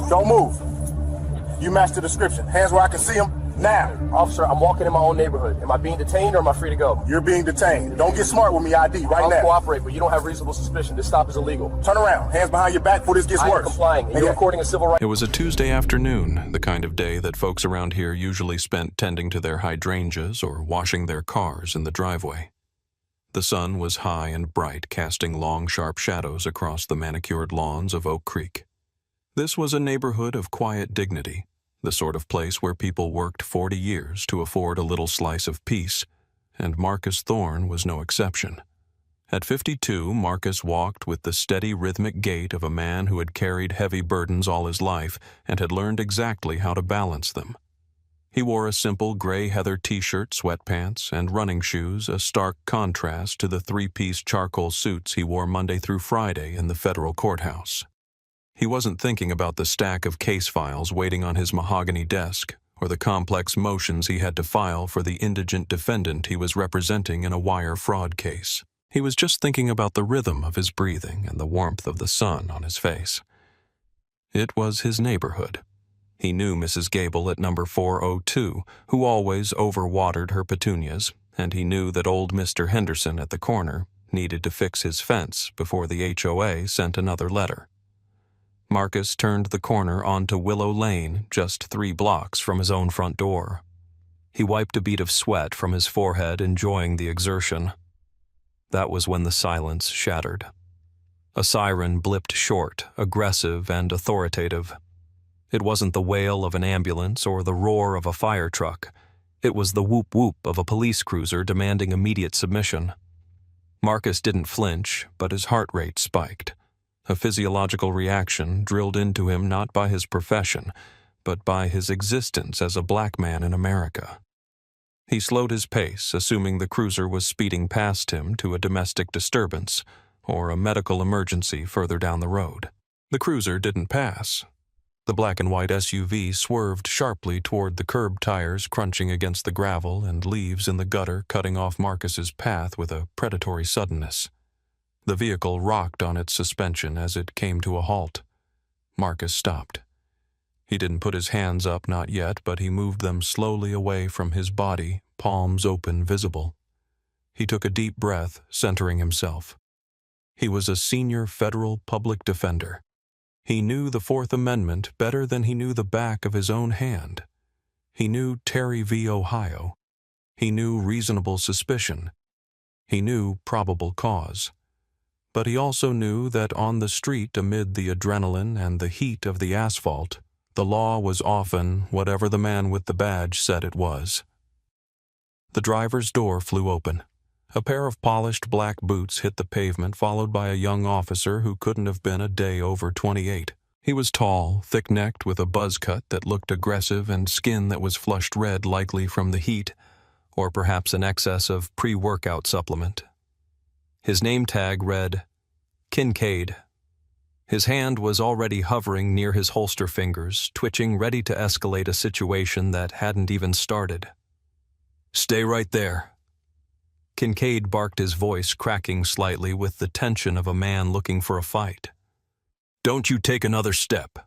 Don't move. You match the description. Hands where I can see them. Now. Officer, I'm walking in my own neighborhood. Am I being detained or am I free to go? You're being detained. Don't get smart with me, ID, right I'll now. cooperate, but you don't have reasonable suspicion. This stop is illegal. Turn around. Hands behind your back before this gets I am worse. complying, and you're recording a civil rights. It was a Tuesday afternoon, the kind of day that folks around here usually spent tending to their hydrangeas or washing their cars in the driveway. The sun was high and bright, casting long, sharp shadows across the manicured lawns of Oak Creek. This was a neighborhood of quiet dignity, the sort of place where people worked 40 years to afford a little slice of peace, and Marcus Thorne was no exception. At 52, Marcus walked with the steady, rhythmic gait of a man who had carried heavy burdens all his life and had learned exactly how to balance them. He wore a simple gray heather t-shirt, sweatpants, and running shoes, a stark contrast to the three-piece charcoal suits he wore Monday through Friday in the federal courthouse. He wasn't thinking about the stack of case files waiting on his mahogany desk or the complex motions he had to file for the indigent defendant he was representing in a wire fraud case. He was just thinking about the rhythm of his breathing and the warmth of the sun on his face. It was his neighborhood. He knew Mrs. Gable at number 402, who always overwatered her petunias, and he knew that old Mr. Henderson at the corner needed to fix his fence before the HOA sent another letter. Marcus turned the corner onto Willow Lane, just 3 blocks from his own front door. He wiped a bead of sweat from his forehead, enjoying the exertion. That was when the silence shattered. A siren blipped short, aggressive and authoritative. It wasn't the wail of an ambulance or the roar of a fire truck. It was the whoop-whoop of a police cruiser demanding immediate submission. Marcus didn't flinch, but his heart rate spiked. A physiological reaction drilled into him not by his profession, but by his existence as a black man in America. He slowed his pace, assuming the cruiser was speeding past him to a domestic disturbance or a medical emergency further down the road. The cruiser didn't pass. The black and white SUV swerved sharply toward the curb tires crunching against the gravel and leaves in the gutter cutting off Marcus's path with a predatory suddenness. The vehicle rocked on its suspension as it came to a halt. Marcus stopped. He didn't put his hands up, not yet, but he moved them slowly away from his body, palms open, visible. He took a deep breath, centering himself. He was a senior federal public defender. He knew the Fourth Amendment better than he knew the back of his own hand. He knew Terry v. Ohio. He knew reasonable suspicion. He knew probable cause. But he also knew that on the street, amid the adrenaline and the heat of the asphalt, the law was often whatever the man with the badge said it was. The driver's door flew open. A pair of polished black boots hit the pavement, followed by a young officer who couldn't have been a day over 28. He was tall, thick-necked, with a buzz cut that looked aggressive and skin that was flushed red, likely from the heat, or perhaps an excess of pre-workout supplement. His name tag read, Kincaid. His hand was already hovering near his holster fingers, twitching, ready to escalate a situation that hadn't even started. "Stay right there." Kincaid barked, his voice cracking slightly with the tension of a man looking for a fight. "Don't you take another step."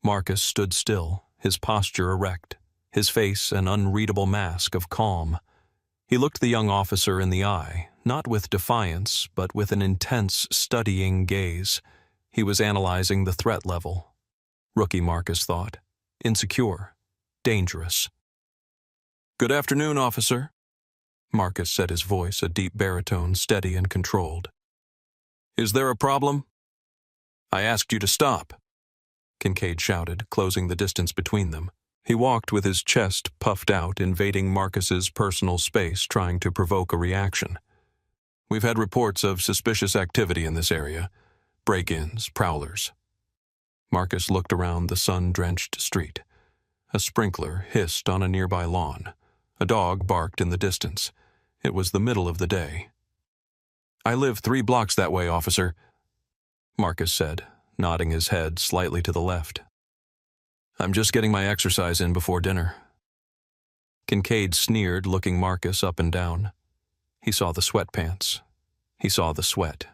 Marcus stood still, his posture erect, his face an unreadable mask of calm. He looked the young officer in the eye, not with defiance, but with an intense, studying gaze. He was analyzing the threat level. Rookie, Marcus thought. Insecure. Dangerous. "Good afternoon, officer." Marcus said, his voice a deep baritone, steady and controlled. "Is there a problem?" "I asked you to stop," Kincaid shouted, closing the distance between them. He walked with his chest puffed out, invading Marcus's personal space, trying to provoke a reaction. "We've had reports of suspicious activity in this area. Break-ins, prowlers." Marcus looked around the sun-drenched street. A sprinkler hissed on a nearby lawn. A dog barked in the distance. It was the middle of the day. "I live 3 blocks that way, officer," Marcus said, nodding his head slightly to the left. "I'm just getting my exercise in before dinner." Kincaid sneered, looking Marcus up and down. He saw the sweatpants. He saw the sweat.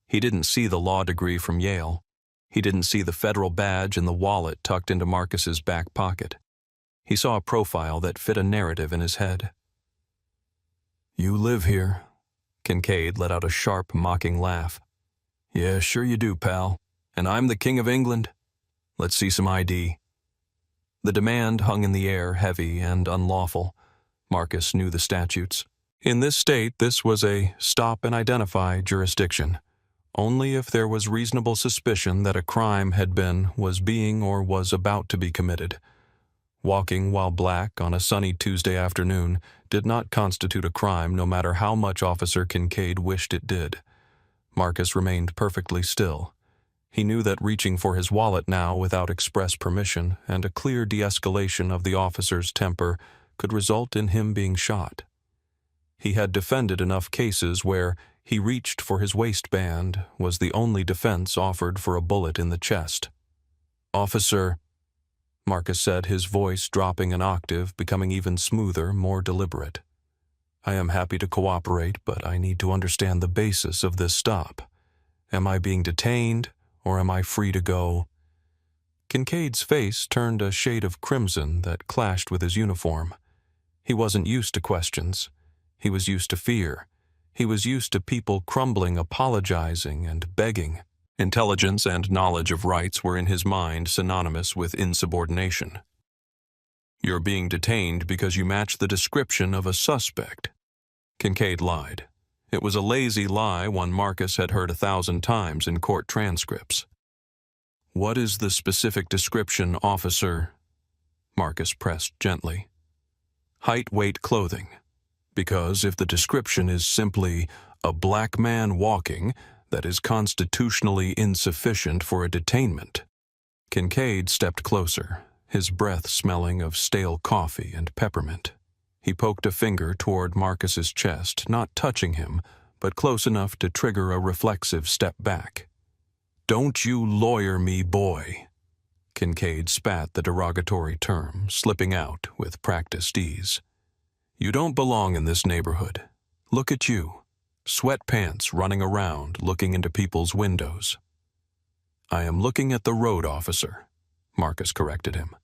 He didn't see the law degree from Yale. He didn't see the federal badge and the wallet tucked into Marcus's back pocket. He saw a profile that fit a narrative in his head. "You live here." Kincaid let out a sharp, mocking laugh. "Yeah, sure you do, pal. And I'm the King of England. Let's see some ID." The demand hung in the air, heavy and unlawful. Marcus knew the statutes. In this state, this was a stop-and-identify jurisdiction. Only if there was reasonable suspicion that a crime had been, was being, or was about to be committed. Walking while black on a sunny Tuesday afternoon did not constitute a crime, no matter how much Officer Kincaid wished it did. Marcus remained perfectly still. He knew that reaching for his wallet now without express permission and a clear de-escalation of the officer's temper could result in him being shot. He had defended enough cases where he reached for his waistband was the only defense offered for a bullet in the chest. "Officer," Marcus said, his voice dropping an octave, becoming even smoother, more deliberate. "I am happy to cooperate, but I need to understand the basis of this stop. Am I being detained, or am I free to go?" Kincaid's face turned a shade of crimson that clashed with his uniform. He wasn't used to questions. He was used to fear. He was used to people crumbling, apologizing, and begging. Intelligence and knowledge of rights were in his mind synonymous with insubordination. "You're being detained because you match the description of a suspect." Kincaid lied. It was a lazy lie, one Marcus had heard 1,000 times in court transcripts. "What is the specific description, officer?" Marcus pressed gently. "Height, weight, clothing. Because if the description is simply a black man walking, that is constitutionally insufficient for a detainment." Kincaid stepped closer, his breath smelling of stale coffee and peppermint. He poked a finger toward Marcus's chest, not touching him, but close enough to trigger a reflexive step back. "Don't you lawyer me, boy." Kincaid spat the derogatory term, slipping out with practiced ease. "You don't belong in this neighborhood. Look at you. Sweatpants running around, looking into people's windows." "I am looking at the road, officer," Marcus corrected him.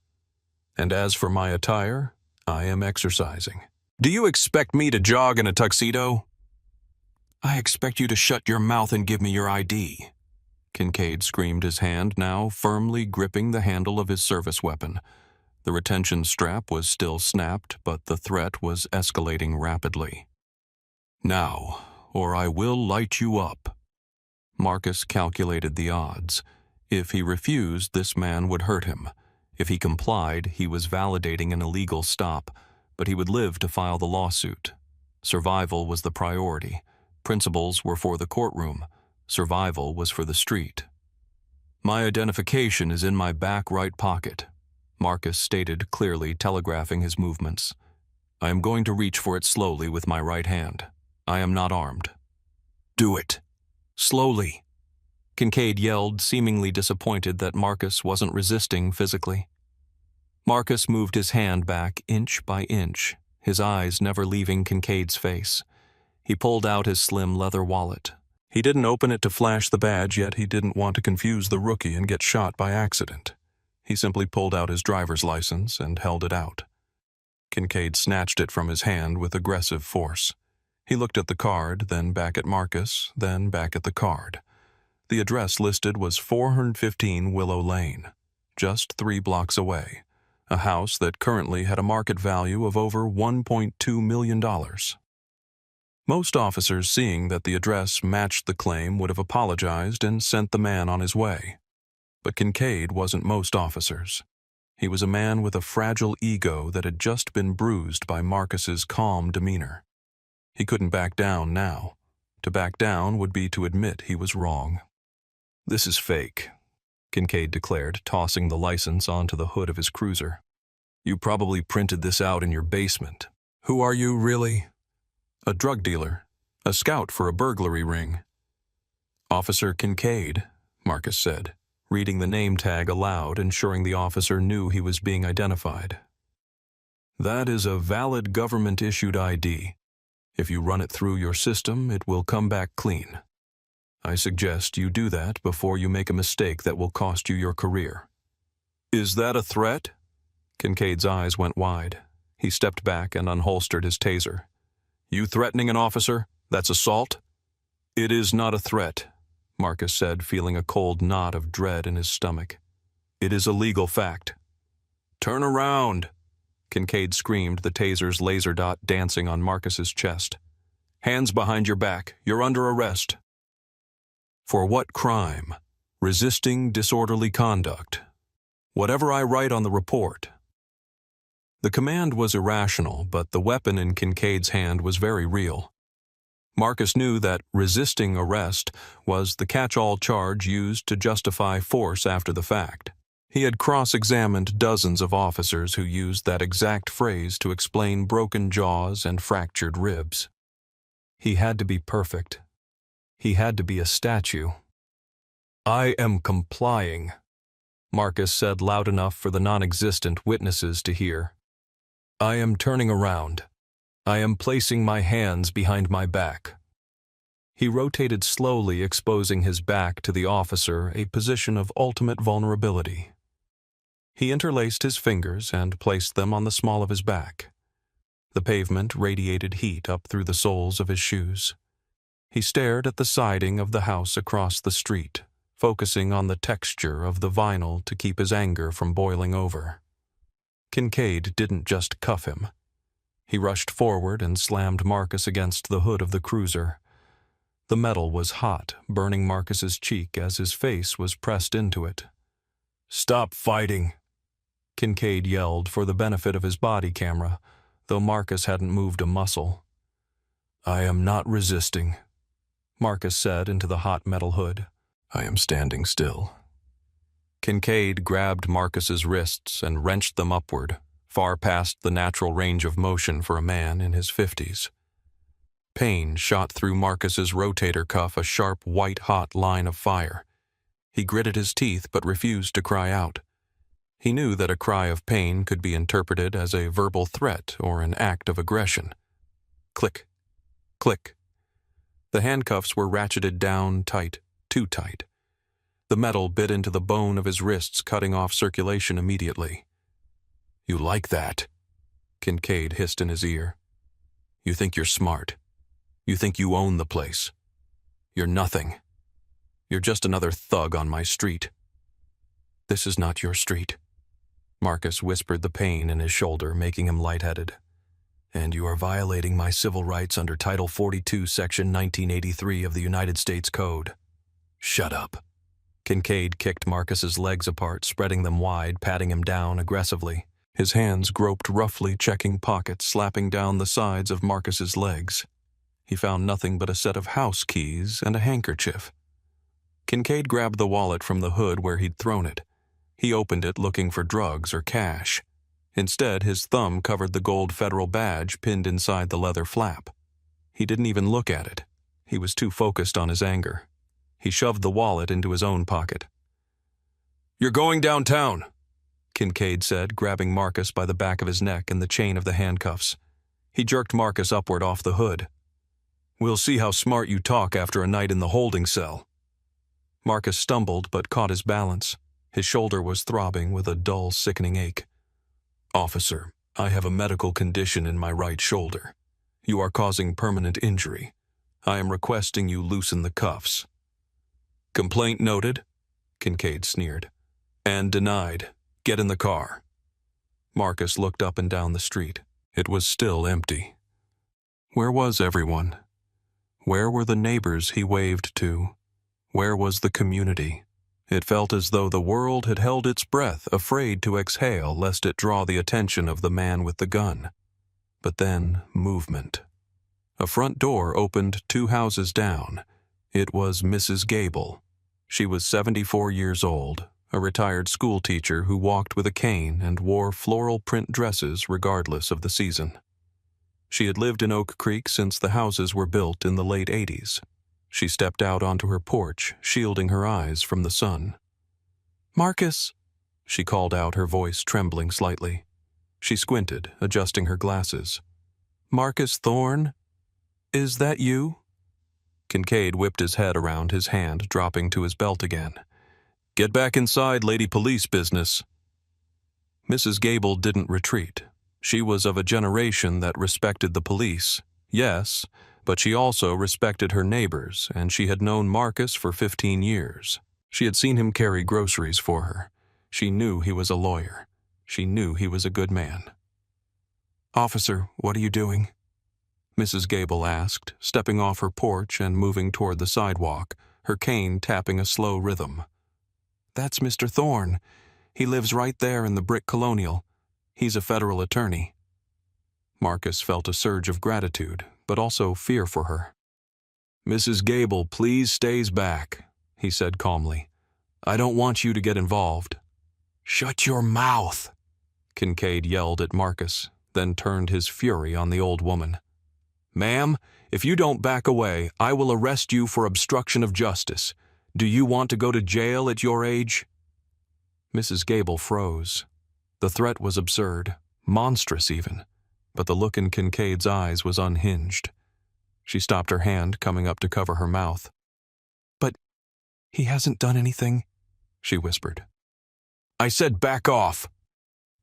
"And as for my attire, I am exercising." "Do you expect me to jog in a tuxedo?" "I expect you to shut your mouth and give me your ID." Kincaid screamed, his hand now firmly gripping the handle of his service weapon. The retention strap was still snapped, but the threat was escalating rapidly. "Now, or I will light you up." Marcus calculated the odds. If he refused, this man would hurt him. If he complied, he was validating an illegal stop, but he would live to file the lawsuit. Survival was the priority. Principles were for the courtroom. Survival was for the street. "My identification is in my back right pocket," Marcus stated clearly, telegraphing his movements. "I am going to reach for it slowly with my right hand. I am not armed." "Do it. Slowly." Kincaid yelled, seemingly disappointed that Marcus wasn't resisting physically. Marcus moved his hand back inch by inch, his eyes never leaving Kincaid's face. He pulled out his slim leather wallet. He didn't open it to flash the badge, yet he didn't want to confuse the rookie and get shot by accident. He simply pulled out his driver's license and held it out. Kincaid snatched it from his hand with aggressive force. He looked at the card, then back at Marcus, then back at the card. The address listed was 415 Willow Lane, just 3 blocks away, a house that currently had a market value of over $1.2 million. Most officers, seeing that the address matched the claim, would have apologized and sent the man on his way. But Kincaid wasn't most officers. He was a man with a fragile ego that had just been bruised by Marcus's calm demeanor. He couldn't back down now. To back down would be to admit he was wrong. "This is fake," Kincaid declared, tossing the license onto the hood of his cruiser. "You probably printed this out in your basement. Who are you, really?" "A drug dealer. A scout for a burglary ring." "Officer Kincaid," Marcus said, reading the name tag aloud, ensuring the officer knew he was being identified. "That is a valid government-issued ID. If you run it through your system, it will come back clean. I suggest you do that before you make a mistake that will cost you your career." "Is that a threat?" Kincaid's eyes went wide. He stepped back and unholstered his taser. "You threatening an officer? That's assault?" "It is not a threat," Marcus said, feeling a cold knot of dread in his stomach. "It is a legal fact." "Turn around!" Kincaid screamed, the taser's laser dot dancing on Marcus's chest. "Hands behind your back. You're under arrest." "For what crime?" "Resisting disorderly conduct." "Whatever I write on the report." The command was irrational, but the weapon in Kincaid's hand was very real. Marcus knew that resisting arrest was the catch-all charge used to justify force after the fact. He had cross-examined dozens of officers who used that exact phrase to explain broken jaws and fractured ribs. He had to be perfect. He had to be a statue. "I am complying," Marcus said loud enough for the non-existent witnesses to hear. "I am turning around. I am placing my hands behind my back." He rotated slowly, exposing his back to the officer, a position of ultimate vulnerability. He interlaced his fingers and placed them on the small of his back. The pavement radiated heat up through the soles of his shoes. He stared at the siding of the house across the street, focusing on the texture of the vinyl to keep his anger from boiling over. Kincaid didn't just cuff him. He rushed forward and slammed Marcus against the hood of the cruiser. The metal was hot, burning Marcus's cheek as his face was pressed into it. "Stop fighting," Kincaid yelled for the benefit of his body camera, though Marcus hadn't moved a muscle. "I am not resisting," Marcus said into the hot metal hood. "I am standing still." Kincaid grabbed Marcus's wrists and wrenched them upward, far past the natural range of motion for a man in his 50s. Pain shot through Marcus's rotator cuff, a sharp, white-hot line of fire. He gritted his teeth but refused to cry out. He knew that a cry of pain could be interpreted as a verbal threat or an act of aggression. Click. Click. The handcuffs were ratcheted down tight, too tight. The metal bit into the bone of his wrists, cutting off circulation immediately. "You like that?" Kincaid hissed in his ear. "You think you're smart. You think you own the place. You're nothing. You're just another thug on my street." "This is not your street." Marcus whispered the pain in his shoulder, making him lightheaded. "And you are violating my civil rights under Title 42, Section 1983 of the United States Code." "Shut up." Kincaid kicked Marcus's legs apart, spreading them wide, patting him down aggressively. His hands groped roughly, checking pockets, slapping down the sides of Marcus's legs. He found nothing but a set of house keys and a handkerchief. Kincaid grabbed the wallet from the hood where he'd thrown it. He opened it looking for drugs or cash. Instead, his thumb covered the gold federal badge pinned inside the leather flap. He didn't even look at it. He was too focused on his anger. He shoved the wallet into his own pocket. "You're going downtown," Kincaid said, grabbing Marcus by the back of his neck and the chain of the handcuffs. He jerked Marcus upward off the hood. "We'll see how smart you talk after a night in the holding cell." Marcus stumbled but caught his balance. His shoulder was throbbing with a dull, sickening ache. "Officer, I have a medical condition in my right shoulder. You are causing permanent injury. I am requesting you loosen the cuffs." "Complaint noted," Kincaid sneered. "And denied. Get in the car." Marcus looked up and down the street. It was still empty. Where was everyone? Where were the neighbors he waved to? Where was the community? It felt as though the world had held its breath, afraid to exhale lest it draw the attention of the man with the gun. But then, movement. A front door opened 2 houses down. It was Mrs. Gable. She was 74 years old, a retired school teacher who walked with a cane and wore floral print dresses regardless of the season. She had lived in Oak Creek since the houses were built in the late 80s. She stepped out onto her porch, shielding her eyes from the sun. "Marcus," she called out, her voice trembling slightly. She squinted, adjusting her glasses. "Marcus Thorne? Is that you?" Kincaid whipped his head around, his hand dropping to his belt again. "Get back inside, lady police business." Mrs. Gable didn't retreat. She was of a generation that respected the police, yes, but she also respected her neighbors, and she had known Marcus for 15 years. She had seen him carry groceries for her. She knew he was a lawyer. She knew he was a good man. "Officer, what are you doing?" Mrs. Gable asked, stepping off her porch and moving toward the sidewalk, her cane tapping a slow rhythm. "That's Mr. Thorne. He lives right there in the brick colonial. He's a federal attorney." Marcus felt a surge of gratitude, but also fear for her. "Mrs. Gable, please stays back," he said calmly. "I don't want you to get involved." "Shut your mouth," Kincaid yelled at Marcus, then turned his fury on the old woman. "Ma'am, if you don't back away, I will arrest you for obstruction of justice. Do you want to go to jail at your age?" Mrs. Gable froze. The threat was absurd, monstrous even, but the look in Kincaid's eyes was unhinged. She stopped her hand, coming up to cover her mouth. "But he hasn't done anything," she whispered. "I said back off,"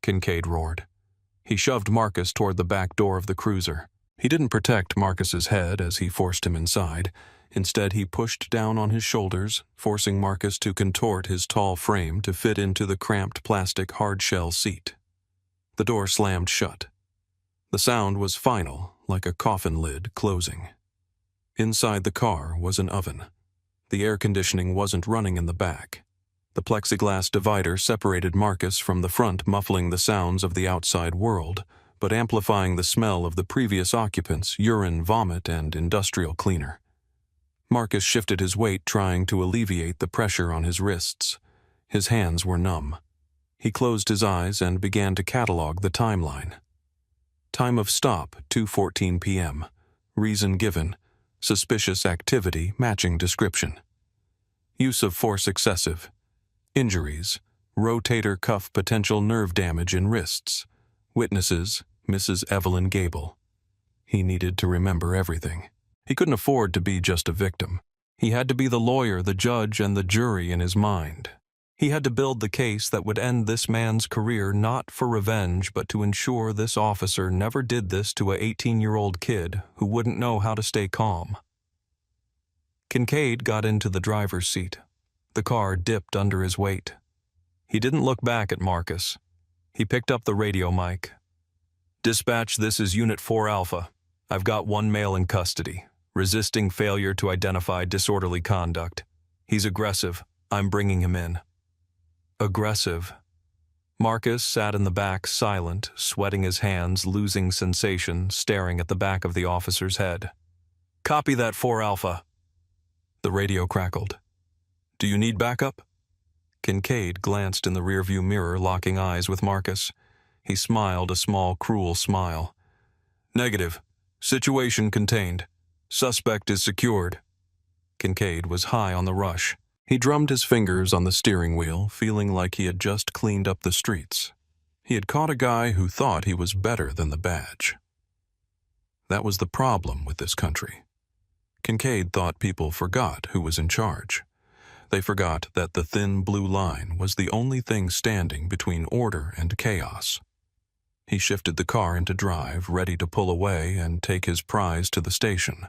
Kincaid roared. He shoved Marcus toward the back door of the cruiser. He didn't protect Marcus's head as he forced him inside. Instead, he pushed down on his shoulders, forcing Marcus to contort his tall frame to fit into the cramped plastic hard-shell seat. The door slammed shut. The sound was final, like a coffin lid closing. Inside the car was an oven. The air conditioning wasn't running in the back. The plexiglass divider separated Marcus from the front, muffling the sounds of the outside world, but amplifying the smell of the previous occupants' urine, vomit, and industrial cleaner. Marcus shifted his weight, trying to alleviate the pressure on his wrists. His hands were numb. He closed his eyes and began to catalog the timeline. Time of stop, 2:14 p.m. Reason given, suspicious activity matching description. Use of force excessive. Injuries, rotator cuff potential nerve damage in wrists. Witnesses, Mrs. Evelyn Gable. He needed to remember everything. He couldn't afford to be just a victim. He had to be the lawyer, the judge, and the jury in his mind. He had to build the case that would end this man's career, not for revenge, but to ensure this officer never did this to a 18-year-old kid who wouldn't know how to stay calm. Kincaid got into the driver's seat. The car dipped under his weight. He didn't look back at Marcus. He picked up the radio mic. "Dispatch, this is Unit 4 Alpha. I've got one male in custody, resisting failure to identify disorderly conduct. He's aggressive. I'm bringing him in." Aggressive. Marcus sat in the back, silent, sweating his hands, losing sensation, staring at the back of the officer's head. "Copy that, 4 Alpha." The radio crackled. "Do you need backup?" Kincaid glanced in the rearview mirror, locking eyes with Marcus. He smiled a small, cruel smile. "Negative. Situation contained. Suspect is secured." Kincaid was high on the rush. He drummed his fingers on the steering wheel, feeling like he had just cleaned up the streets. He had caught a guy who thought he was better than the badge. That was the problem with this country. Kincaid thought people forgot who was in charge. They forgot that the thin blue line was the only thing standing between order and chaos. He shifted the car into drive, ready to pull away and take his prize to the station.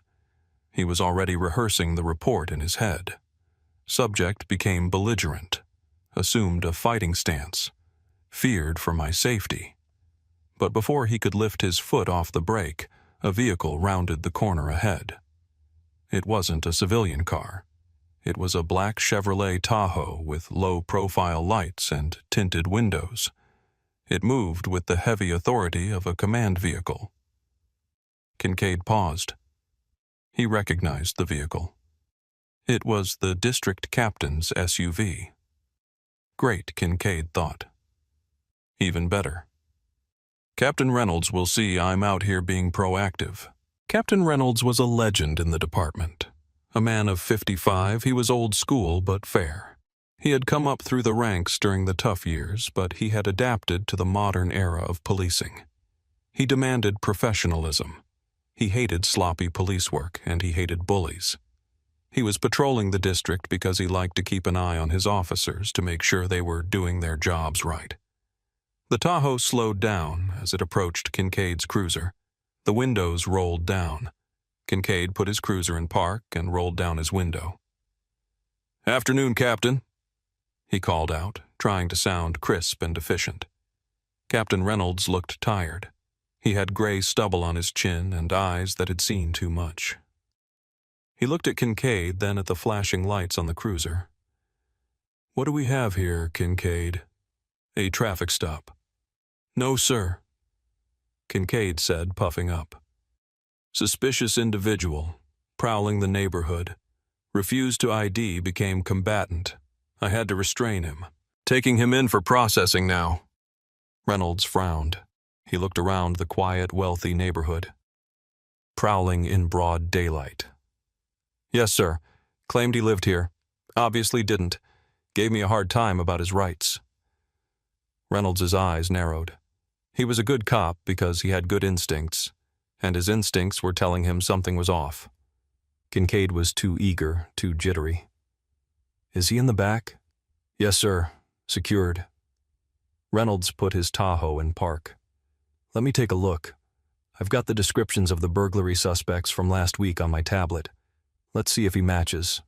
He was already rehearsing the report in his head. Subject became belligerent, assumed a fighting stance, feared for my safety. But before he could lift his foot off the brake, a vehicle rounded the corner ahead. It wasn't a civilian car. It was a black Chevrolet Tahoe with low-profile lights and tinted windows. It moved with the heavy authority of a command vehicle. Kincaid paused. He recognized the vehicle. It was the district captain's SUV. Great, Kincaid thought. Even better. Captain Reynolds will see I'm out here being proactive. Captain Reynolds was a legend in the department. A man of 55, he was old school but fair. He had come up through the ranks during the tough years, but he had adapted to the modern era of policing. He demanded professionalism. He hated sloppy police work, and he hated bullies. He was patrolling the district because he liked to keep an eye on his officers to make sure they were doing their jobs right. The Tahoe slowed down as it approached Kincaid's cruiser. The windows rolled down. Kincaid put his cruiser in park and rolled down his window. "Afternoon, Captain," he called out, trying to sound crisp and efficient. Captain Reynolds looked tired. He had gray stubble on his chin and eyes that had seen too much. He looked at Kincaid, then at the flashing lights on the cruiser. "What do we have here, Kincaid?" "A traffic stop." "No, sir," Kincaid said, puffing up. "Suspicious individual, prowling the neighborhood. Refused to ID, became combatant. I had to restrain him. Taking him in for processing now." Reynolds frowned. He looked around the quiet, wealthy neighborhood. Prowling in broad daylight. "Yes, sir. Claimed he lived here. Obviously didn't. Gave me a hard time about his rights." Reynolds' eyes narrowed. He was a good cop because he had good instincts, and his instincts were telling him something was off. Kincaid was too eager, too jittery. "Is he in the back?" "Yes, sir. Secured." Reynolds put his Tahoe in park. "Let me take a look. I've got the descriptions of the burglary suspects from last week on my tablet. Let's see if he matches."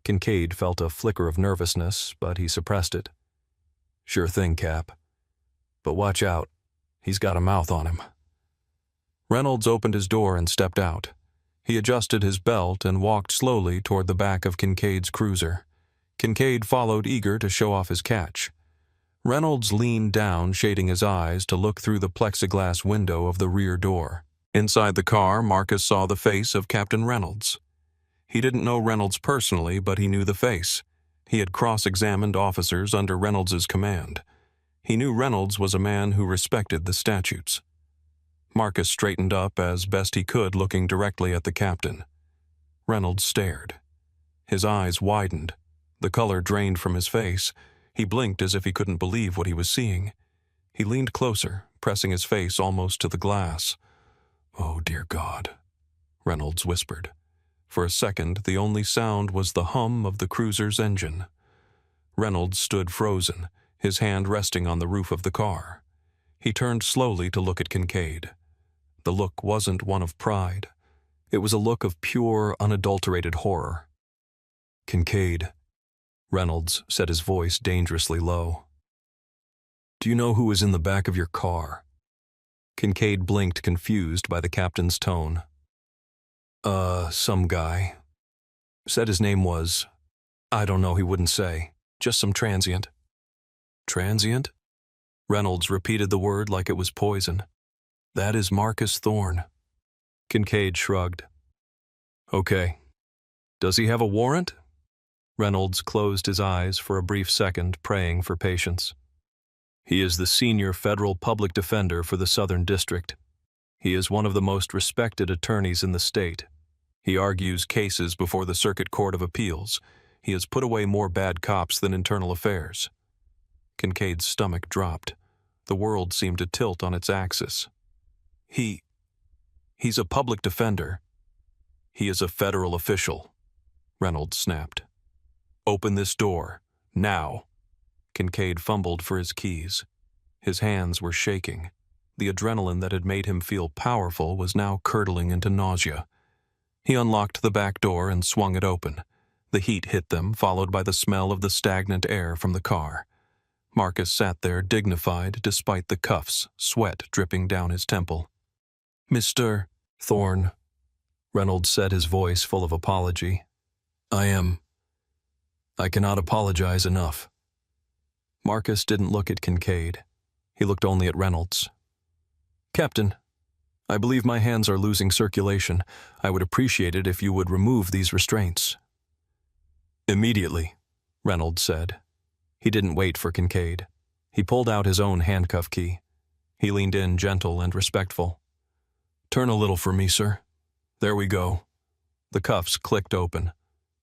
Kincaid felt a flicker of nervousness, but he suppressed it. "Sure thing, Cap. But watch out. He's got a mouth on him." Reynolds opened his door and stepped out. He adjusted his belt and walked slowly toward the back of Kincaid's cruiser. Kincaid followed, eager to show off his catch. Reynolds leaned down, shading his eyes to look through the plexiglass window of the rear door. Inside the car, Marcus saw the face of Captain Reynolds. He didn't know Reynolds personally, but he knew the face. He had cross-examined officers under Reynolds's command. He knew Reynolds was a man who respected the statutes. Marcus straightened up as best he could, looking directly at the captain. Reynolds stared. His eyes widened. The color drained from his face. He blinked as if he couldn't believe what he was seeing. He leaned closer, pressing his face almost to the glass. "Oh, dear God," Reynolds whispered. For a second, the only sound was the hum of the cruiser's engine. Reynolds stood frozen, his hand resting on the roof of the car. He turned slowly to look at Kincaid. The look wasn't one of pride. It was a look of pure, unadulterated horror. "Kincaid," Reynolds said, his voice dangerously low. "Do you know who was in the back of your car?" Kincaid blinked, confused by the captain's tone. Some guy. Said his name was... I don't know, he wouldn't say. Just some transient." "Transient?" Reynolds repeated the word like it was poison. "That is Marcus Thorne." Kincaid shrugged. "Okay. Does he have a warrant?" Reynolds closed his eyes for a brief second, praying for patience. "He is the senior federal public defender for the Southern District. He is one of the most respected attorneys in the state. He argues cases before the Circuit Court of Appeals. He has put away more bad cops than internal affairs." Kincaid's stomach dropped. The world seemed to tilt on its axis. He's a public defender." "He is a federal official," Reynolds snapped. "Open this door, now." Kincaid fumbled for his keys. His hands were shaking. The adrenaline that had made him feel powerful was now curdling into nausea. He unlocked the back door and swung it open. The heat hit them, followed by the smell of the stagnant air from the car. Marcus sat there dignified despite the cuffs, sweat dripping down his temple. "Mr. Thorne," Reynolds said, his voice full of apology. I cannot apologize enough." Marcus didn't look at Kincaid. He looked only at Reynolds. "Captain, I believe my hands are losing circulation. I would appreciate it if you would remove these restraints." "Immediately," Reynolds said. He didn't wait for Kincaid. He pulled out his own handcuff key. He leaned in, gentle and respectful. "Turn a little for me, sir. There we go." The cuffs clicked open.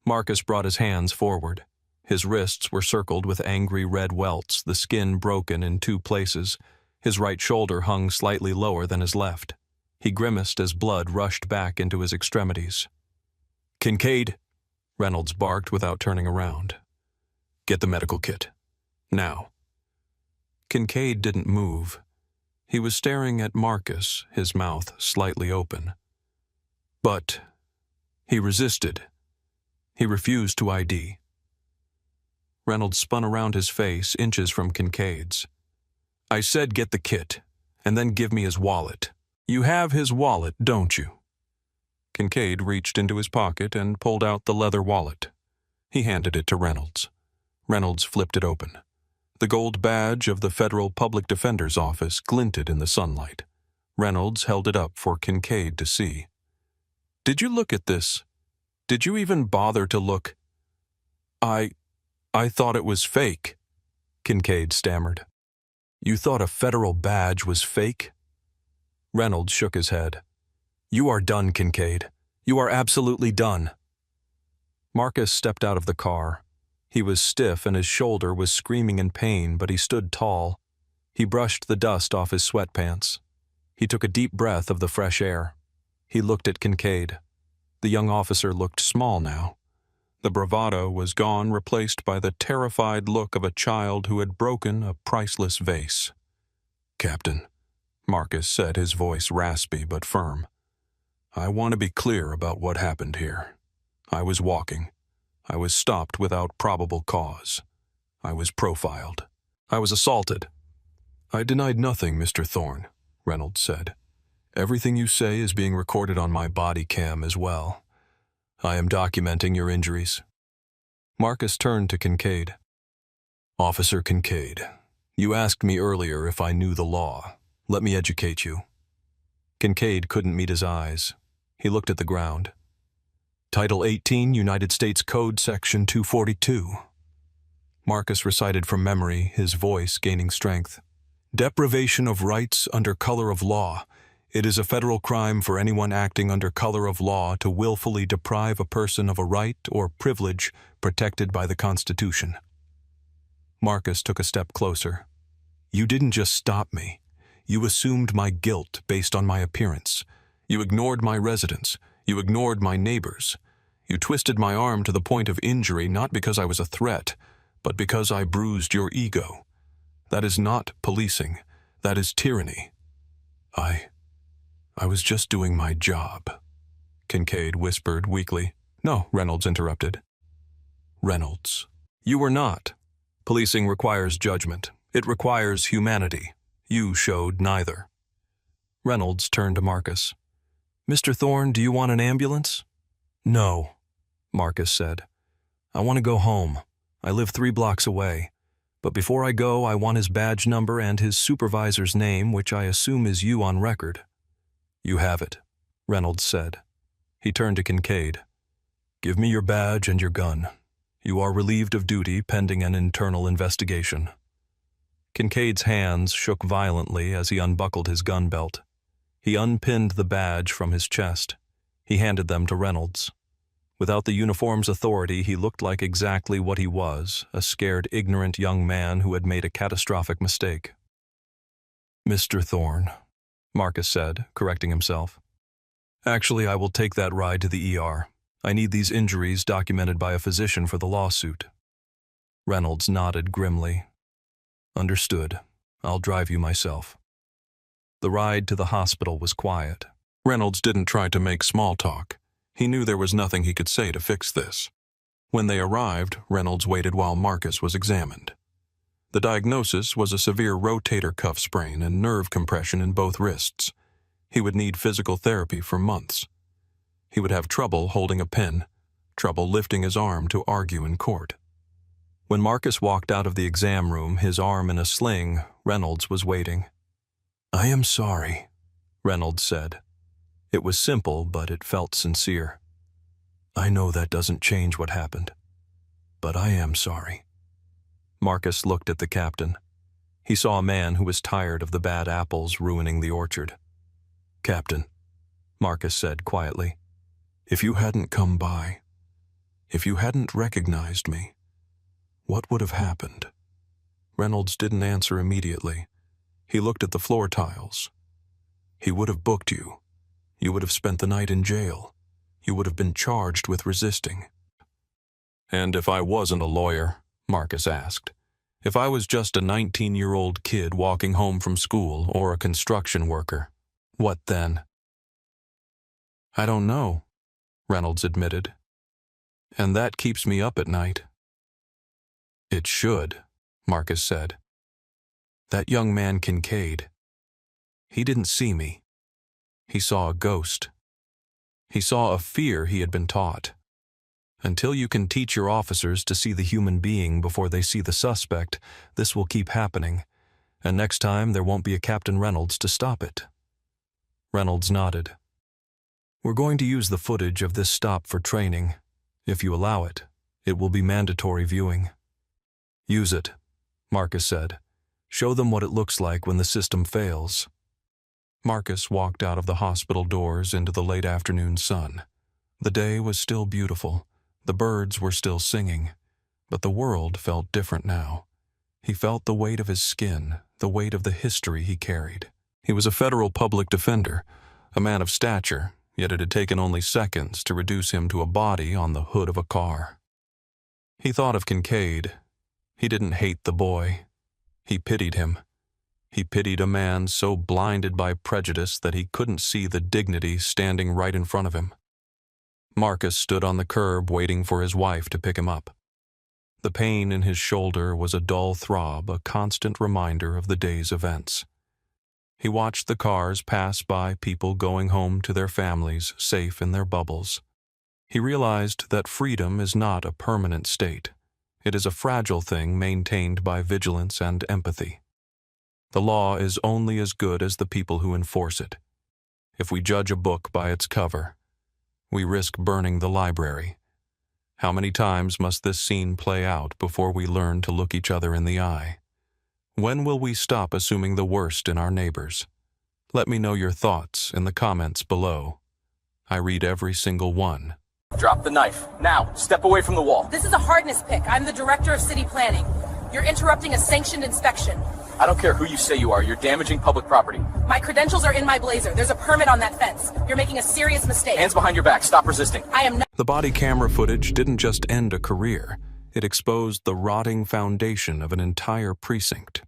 Marcus brought his hands forward. His wrists were circled with angry red welts, the skin broken in 2 places. His right shoulder hung slightly lower than his left. He grimaced as blood rushed back into his extremities. "Kincaid," Reynolds barked without turning around. "Get the medical kit. Now." Kincaid didn't move. He was staring at Marcus, his mouth slightly open. But he resisted. He refused to ID. Reynolds spun around his face, inches from Kincaid's. "I said get the kit, and then give me his wallet. You have his wallet, don't you?" Kincaid reached into his pocket and pulled out the leather wallet. He handed it to Reynolds. Reynolds flipped it open. The gold badge of the Federal Public Defender's Office glinted in the sunlight. Reynolds held it up for Kincaid to see. "Did you look at this? Did you even bother to look?" I thought it was fake," Kincaid stammered. "You thought a federal badge was fake?" Reynolds shook his head. "You are done, Kincaid. You are absolutely done." Marcus stepped out of the car. He was stiff and his shoulder was screaming in pain, but he stood tall. He brushed the dust off his sweatpants. He took a deep breath of the fresh air. He looked at Kincaid. The young officer looked small now. The bravado was gone, replaced by the terrified look of a child who had broken a priceless vase. "Captain," Marcus said, his voice raspy but firm, "I want to be clear about what happened here. I was walking. I was stopped without probable cause. I was profiled. I was assaulted." "I denied nothing, Mr. Thorne," Reynolds said. "Everything you say is being recorded on my body cam as well. I am documenting your injuries." Marcus turned to Kincaid. "Officer Kincaid, you asked me earlier if I knew the law. Let me educate you." Kincaid couldn't meet his eyes. He looked at the ground. "Title 18, United States Code, Section 242. Marcus recited from memory, his voice gaining strength. "Deprivation of rights under color of law. It is a federal crime for anyone acting under color of law to willfully deprive a person of a right or privilege protected by the Constitution." Marcus took a step closer. "You didn't just stop me. You assumed my guilt based on my appearance. You ignored my residence. You ignored my neighbors. You twisted my arm to the point of injury not because I was a threat, but because I bruised your ego. That is not policing. That is tyranny. I was just doing my job," Kincaid whispered weakly. "No," Reynolds interrupted. "Reynolds, you were not. Policing requires judgment. It requires humanity. You showed neither." Reynolds turned to Marcus. "Mr. Thorne, do you want an ambulance?" "No," Marcus said. "I want to go home. I live 3 blocks away. But before I go, I want his badge number and his supervisor's name, which I assume is you on record." "You have it," Reynolds said. He turned to Kincaid. "Give me your badge and your gun. You are relieved of duty pending an internal investigation." Kincaid's hands shook violently as he unbuckled his gun belt. He unpinned the badge from his chest. He handed them to Reynolds. Without the uniform's authority, he looked like exactly what he was, a scared, ignorant young man who had made a catastrophic mistake. "Mr. Thorne," Marcus said, correcting himself. "Actually, I will take that ride to the ER. I need these injuries documented by a physician for the lawsuit." Reynolds nodded grimly. "Understood. I'll drive you myself." The ride to the hospital was quiet. Reynolds didn't try to make small talk. He knew there was nothing he could say to fix this. When they arrived, Reynolds waited while Marcus was examined. The diagnosis was a severe rotator cuff sprain and nerve compression in both wrists. He would need physical therapy for months. He would have trouble holding a pen, trouble lifting his arm to argue in court. When Marcus walked out of the exam room, his arm in a sling, Reynolds was waiting. "I am sorry," Reynolds said. It was simple, but it felt sincere. "I know that doesn't change what happened, but I am sorry." Marcus looked at the captain. He saw a man who was tired of the bad apples ruining the orchard. "Captain," Marcus said quietly, "if you hadn't come by, if you hadn't recognized me, what would have happened?" Reynolds didn't answer immediately. He looked at the floor tiles. "He would have booked you. You would have spent the night in jail. You would have been charged with resisting." And if I wasn't a lawyer, Marcus asked. If I was just a 19-year-old kid walking home from school or a construction worker, what then? I don't know, Reynolds admitted. And that keeps me up at night. It should, Marcus said. That young man Kincaid, he didn't see me. He saw a ghost. He saw a fear he had been taught. Until you can teach your officers to see the human being before they see the suspect, this will keep happening, and next time there won't be a Captain Reynolds to stop it. Reynolds nodded. We're going to use the footage of this stop for training. If you allow it, it will be mandatory viewing. Use it, Marcus said. Show them what it looks like when the system fails. Marcus walked out of the hospital doors into the late afternoon sun. The day was still beautiful. The birds were still singing. But the world felt different now. He felt the weight of his skin, the weight of the history he carried. He was a federal public defender, a man of stature, yet it had taken only seconds to reduce him to a body on the hood of a car. He thought of Kincaid. He didn't hate the boy. He pitied him. He pitied a man so blinded by prejudice that he couldn't see the dignity standing right in front of him. Marcus stood on the curb waiting for his wife to pick him up. The pain in his shoulder was a dull throb, a constant reminder of the day's events. He watched the cars pass by people going home to their families, safe in their bubbles. He realized that freedom is not a permanent state. It is a fragile thing maintained by vigilance and empathy. The law is only as good as the people who enforce it. If we judge a book by its cover, we risk burning the library. How many times must this scene play out before we learn to look each other in the eye? When will we stop assuming the worst in our neighbors? Let me know your thoughts in the comments below. I read every single one. Drop the knife. Now, step away from the wall. This is a hardness pick. I'm the director of city planning. You're interrupting a sanctioned inspection. I don't care who you say you are. You're damaging public property. My credentials are in my blazer. There's a permit on that fence. You're making a serious mistake. Hands behind your back. Stop resisting. I am not. The body camera footage didn't just end a career. It exposed the rotting foundation of an entire precinct.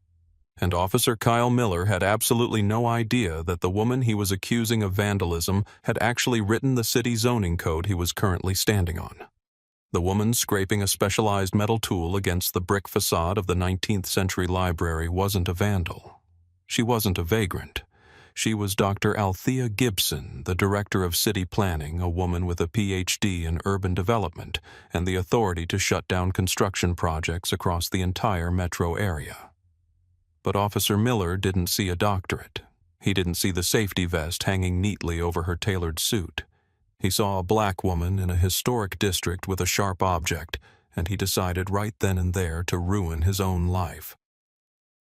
And Officer Kyle Miller had absolutely no idea that the woman he was accusing of vandalism had actually written the city zoning code he was currently standing on. The woman scraping a specialized metal tool against the brick facade of the 19th century library wasn't a vandal. She wasn't a vagrant. She was Dr. Althea Gibson, the director of city planning, a woman with a PhD in urban development and the authority to shut down construction projects across the entire metro area. But Officer Miller didn't see a doctorate. He didn't see the safety vest hanging neatly over her tailored suit. He saw a black woman in a historic district with a sharp object, and he decided right then and there to ruin his own life.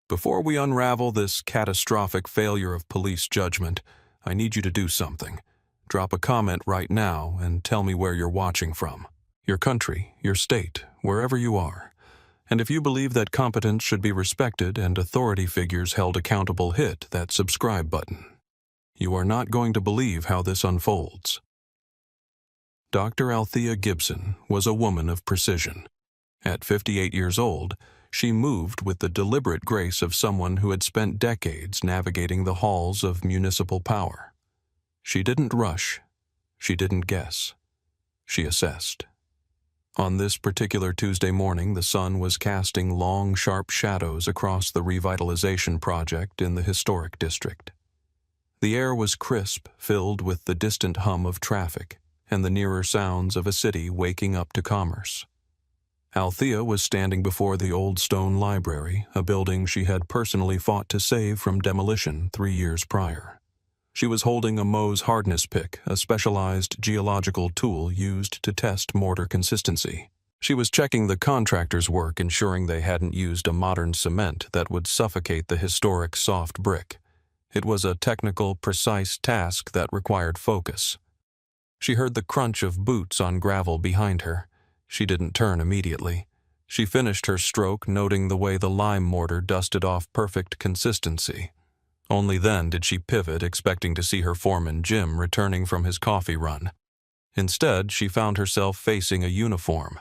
Before we unravel this catastrophic failure of police judgment, I need you to do something. Drop a comment right now and tell me where you're watching from. Your country, your state, wherever you are. And if you believe that competence should be respected and authority figures held accountable, hit that subscribe button. You are not going to believe how this unfolds. Dr. Althea Gibson was a woman of precision. At 58 years old, she moved with the deliberate grace of someone who had spent decades navigating the halls of municipal power. She didn't rush. She didn't guess. She assessed. On this particular Tuesday morning, the sun was casting long, sharp shadows across the revitalization project in the historic district. The air was crisp, filled with the distant hum of traffic and the nearer sounds of a city waking up to commerce. Althea was standing before the old stone library, a building she had personally fought to save from demolition 3 years prior. She was holding a Mohs hardness pick, a specialized geological tool used to test mortar consistency. She was checking the contractor's work, ensuring they hadn't used a modern cement that would suffocate the historic soft brick. It was a technical, precise task that required focus. She heard the crunch of boots on gravel behind her. She didn't turn immediately. She finished her stroke, noting the way the lime mortar dusted off perfect consistency. Only then did she pivot, expecting to see her foreman Jim returning from his coffee run. Instead, she found herself facing a uniform.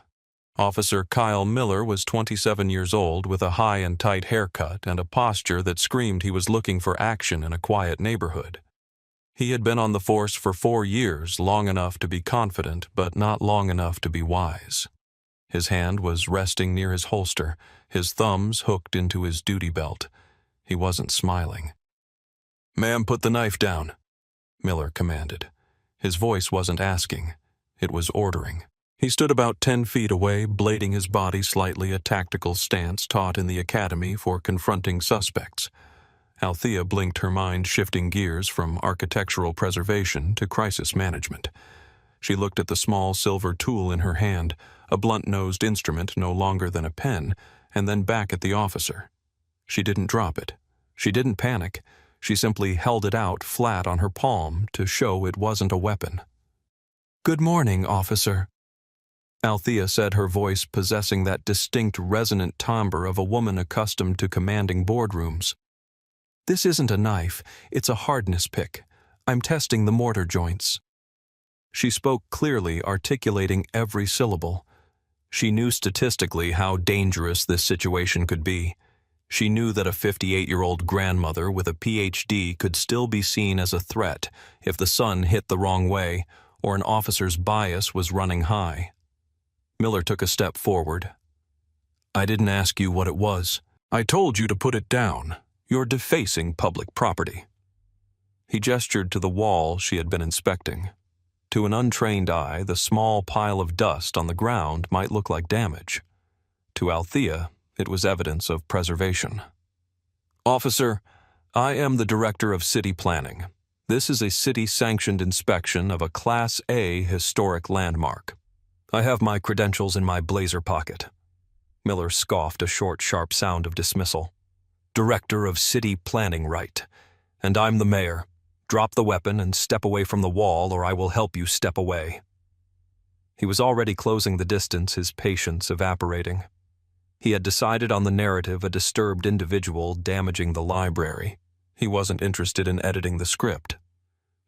Officer Kyle Miller was 27 years old with a high and tight haircut and a posture that screamed he was looking for action in a quiet neighborhood. He had been on the force for 4 years, long enough to be confident, but not long enough to be wise. His hand was resting near his holster, his thumbs hooked into his duty belt. He wasn't smiling. "Ma'am, put the knife down," Miller commanded. His voice wasn't asking, it was ordering. He stood about 10 feet away, blading his body slightly, a tactical stance taught in the academy for confronting suspects. Althea blinked, her mind shifting gears from architectural preservation to crisis management. She looked at the small silver tool in her hand, a blunt-nosed instrument no longer than a pen, and then back at the officer. She didn't drop it. She didn't panic. She simply held it out flat on her palm to show it wasn't a weapon. "Good morning, officer," Althea said, her voice possessing that distinct resonant timbre of a woman accustomed to commanding boardrooms. "This isn't a knife, it's a hardness pick. I'm testing the mortar joints." She spoke clearly, articulating every syllable. She knew statistically how dangerous this situation could be. She knew that a 58-year-old grandmother with a PhD could still be seen as a threat if the sun hit the wrong way or an officer's bias was running high. Miller took a step forward. "I didn't ask you what it was. I told you to put it down. You're defacing public property." He gestured to the wall she had been inspecting. To an untrained eye, the small pile of dust on the ground might look like damage. To Althea, it was evidence of preservation. "Officer, I am the Director of City Planning. This is a city-sanctioned inspection of a Class A historic landmark. I have my credentials in my blazer pocket." Miller scoffed, a short, sharp sound of dismissal. "Director of City Planning, right? And I'm the mayor. Drop the weapon and step away from the wall, or I will help you step away." He was already closing the distance, his patience evaporating. He had decided on the narrative, a disturbed individual damaging the library. He wasn't interested in editing the script.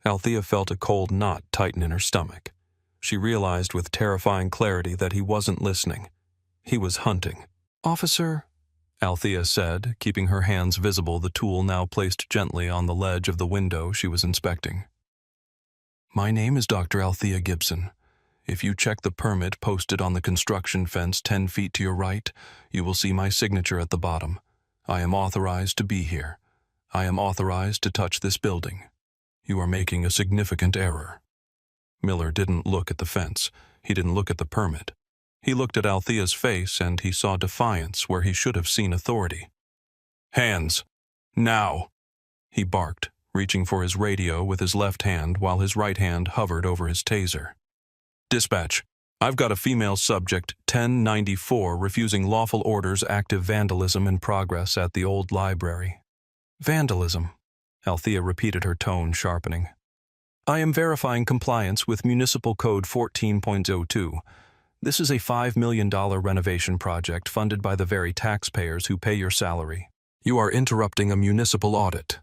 Althea felt a cold knot tighten in her stomach. She realized with terrifying clarity that he wasn't listening. He was hunting. "Officer," Althea said, keeping her hands visible, the tool now placed gently on the ledge of the window she was inspecting. "My name is Dr. Althea Gibson. If you check the permit posted on the construction fence 10 feet to your right, you will see my signature at the bottom. I am authorized to be here. I am authorized to touch this building. You are making a significant error." Miller didn't look at the fence. He didn't look at the permit. He looked at Althea's face, and he saw defiance where he should have seen authority. "Hands! Now!" he barked, reaching for his radio with his left hand while his right hand hovered over his taser. "Dispatch, I've got a female subject, 1094, refusing lawful orders, active vandalism in progress at the old library." "Vandalism," Althea repeated, her tone sharpening. "I am verifying compliance with Municipal Code 14.02. This is a $5 million renovation project funded by the very taxpayers who pay your salary. You are interrupting a municipal audit."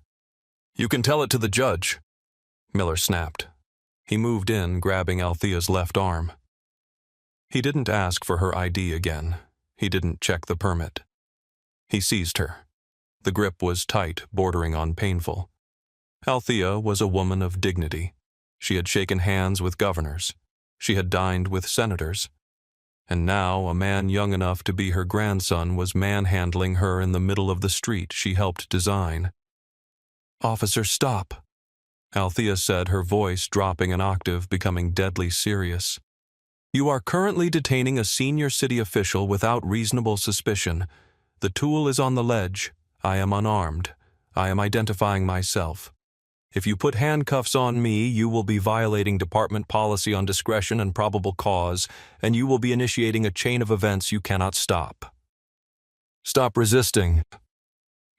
"You can tell it to the judge," Miller snapped. He moved in, grabbing Althea's left arm. He didn't ask for her ID again. He didn't check the permit. He seized her. The grip was tight, bordering on painful. Althea was a woman of dignity. She had shaken hands with governors. She had dined with senators. And now a man young enough to be her grandson was manhandling her in the middle of the street she helped design. "Officer, stop," Althea said, her voice dropping an octave, becoming deadly serious. "You are currently detaining a senior city official without reasonable suspicion. The tool is on the ledge. I am unarmed. I am identifying myself. If you put handcuffs on me, you will be violating department policy on discretion and probable cause, and you will be initiating a chain of events you cannot stop." "Stop resisting,"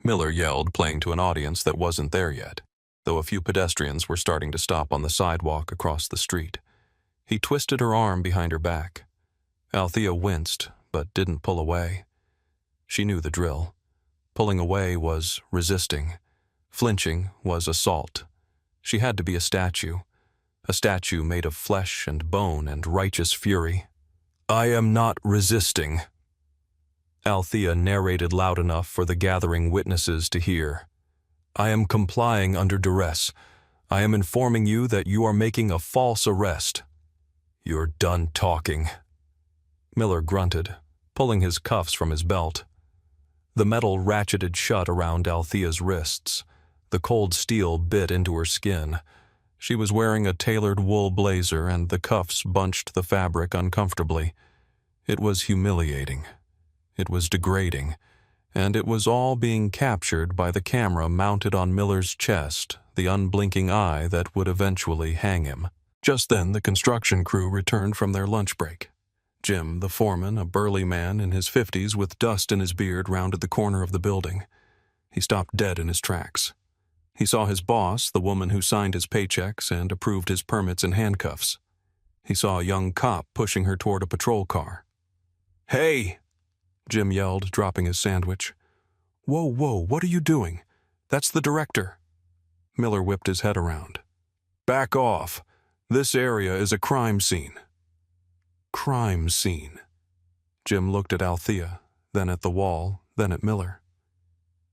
Miller yelled, playing to an audience that wasn't there yet, though a few pedestrians were starting to stop on the sidewalk across the street. He twisted her arm behind her back. Althea winced, but didn't pull away. She knew the drill. Pulling away was resisting. Flinching was assault. She had to be a statue made of flesh and bone and righteous fury. I am not resisting. Althea narrated loud enough for the gathering witnesses to hear. I am complying under duress. I am informing you that you are making a false arrest. You're done talking. Miller grunted, pulling his cuffs from his belt. The metal ratcheted shut around Althea's wrists. The cold steel bit into her skin. She was wearing a tailored wool blazer, and the cuffs bunched the fabric uncomfortably. It was humiliating. It was degrading. And it was all being captured by the camera mounted on Miller's chest, the unblinking eye that would eventually hang him. Just then, the construction crew returned from their lunch break. Jim, the foreman, a burly man in his 50s with dust in his beard, rounded the corner of the building. He stopped dead in his tracks. He saw his boss, the woman who signed his paychecks and approved his permits, in handcuffs. He saw a young cop pushing her toward a patrol car. "Hey!" Jim yelled, dropping his sandwich. Whoa, what are you doing? That's the director." Miller whipped his head around. "Back off. This area is a crime scene." Crime scene. Jim looked at Althea, then at the wall, then at Miller.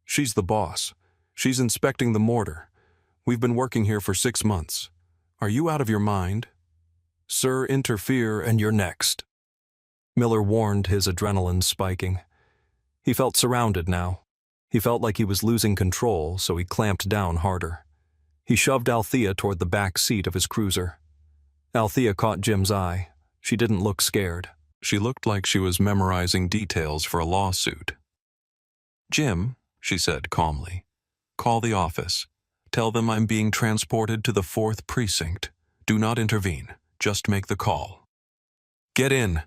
"She's the boss. She's inspecting the mortar. We've been working here for 6 months. Are you out of your mind? Sir, interfere and you're next." Miller warned, his adrenaline spiking. He felt surrounded now. He felt like he was losing control, so he clamped down harder. He shoved Althea toward the back seat of his cruiser. Althea caught Jim's eye. She didn't look scared. She looked like she was memorizing details for a lawsuit. "Jim," she said calmly, "call the office. Tell them I'm being transported to the 4th precinct. Do not intervene. Just make the call." "Get in,"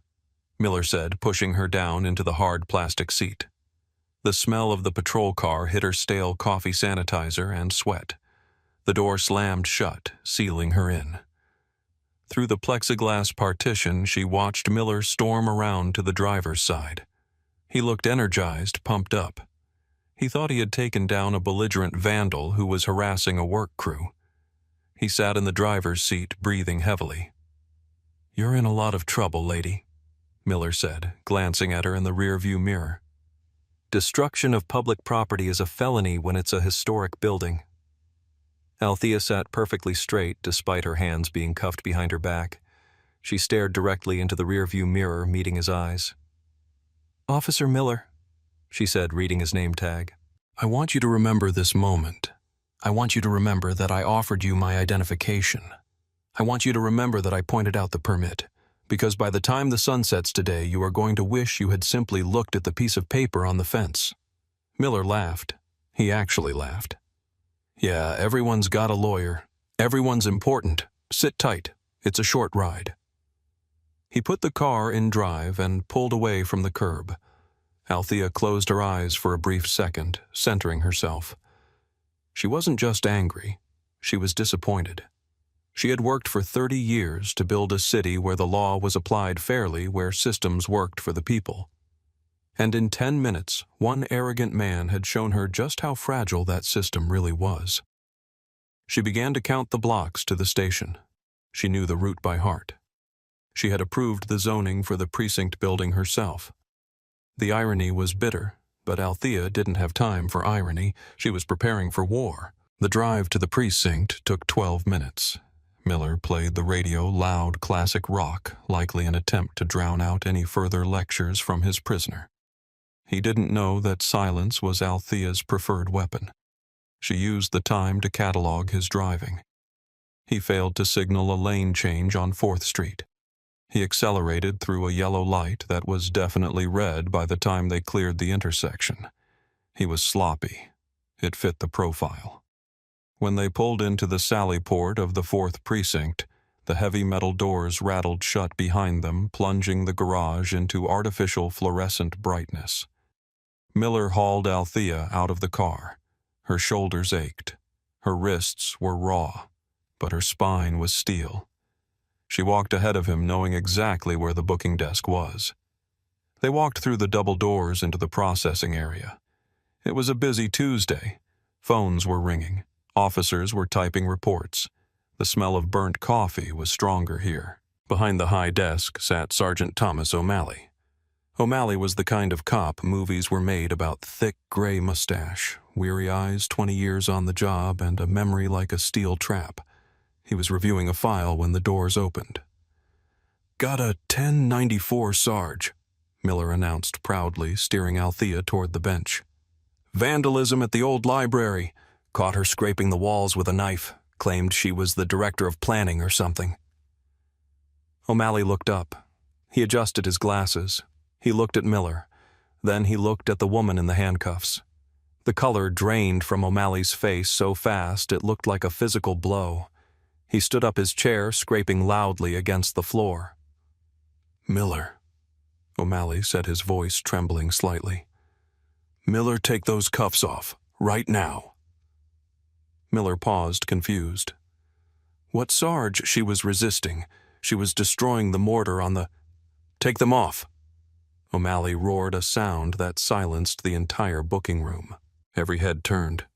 Miller said, pushing her down into the hard plastic seat. The smell of the patrol car hit her stale coffee sanitizer and sweat. The door slammed shut, sealing her in. Through the plexiglass partition, she watched Miller storm around to the driver's side. He looked energized, pumped up. He thought he had taken down a belligerent vandal who was harassing a work crew. He sat in the driver's seat, breathing heavily. "You're in a lot of trouble, lady," Miller said, glancing at her in the rearview mirror. "Destruction of public property is a felony when it's a historic building." Althea sat perfectly straight despite her hands being cuffed behind her back. She stared directly into the rearview mirror, meeting his eyes. "Officer Miller," she said, reading his name tag. "I want you to remember this moment. I want you to remember that I offered you my identification. I want you to remember that I pointed out the permit, because by the time the sun sets today, you are going to wish you had simply looked at the piece of paper on the fence." Miller laughed. He actually laughed. "Yeah, everyone's got a lawyer. Everyone's important. Sit tight. It's a short ride." He put the car in drive and pulled away from the curb. Althea closed her eyes for a brief second, centering herself. She wasn't just angry. She was disappointed. She had worked for 30 years to build a city where the law was applied fairly, where systems worked for the people. And in 10 minutes, one arrogant man had shown her just how fragile that system really was. She began to count the blocks to the station. She knew the route by heart. She had approved the zoning for the precinct building herself. The irony was bitter, but Althea didn't have time for irony. She was preparing for war. The drive to the precinct took 12 minutes. Miller played the radio loud classic rock, likely an attempt to drown out any further lectures from his prisoner. He didn't know that silence was Althea's preferred weapon. She used the time to catalog his driving. He failed to signal a lane change on 4th Street. He accelerated through a yellow light that was definitely red by the time they cleared the intersection. He was sloppy. It fit the profile. When they pulled into the sally port of the 4th precinct, the heavy metal doors rattled shut behind them, plunging the garage into artificial fluorescent brightness. Miller hauled Althea out of the car. Her shoulders ached. Her wrists were raw, but her spine was steel. She walked ahead of him, knowing exactly where the booking desk was. They walked through the double doors into the processing area. It was a busy Tuesday. Phones were ringing. Officers were typing reports. The smell of burnt coffee was stronger here. Behind the high desk sat Sergeant Thomas O'Malley. O'Malley was the kind of cop movies were made about: thick gray mustache, weary eyes, 20 years on the job, and a memory like a steel trap. He was reviewing a file when the doors opened. "Got a 1094, Sarge," Miller announced proudly, steering Althea toward the bench. "Vandalism at the old library. Caught her scraping the walls with a knife. Claimed she was the director of planning or something." O'Malley looked up. He adjusted his glasses. He looked at Miller. Then he looked at the woman in the handcuffs. The color drained from O'Malley's face so fast it looked like a physical blow. He stood up his chair, scraping loudly against the floor. "Miller," O'Malley said, his voice trembling slightly. "Miller, take those cuffs off, right now." Miller paused, confused. "What, Sarge?" She was resisting. She was destroying the mortar on the... "Take them off!" O'Malley roared a sound that silenced the entire booking room. Every head turned.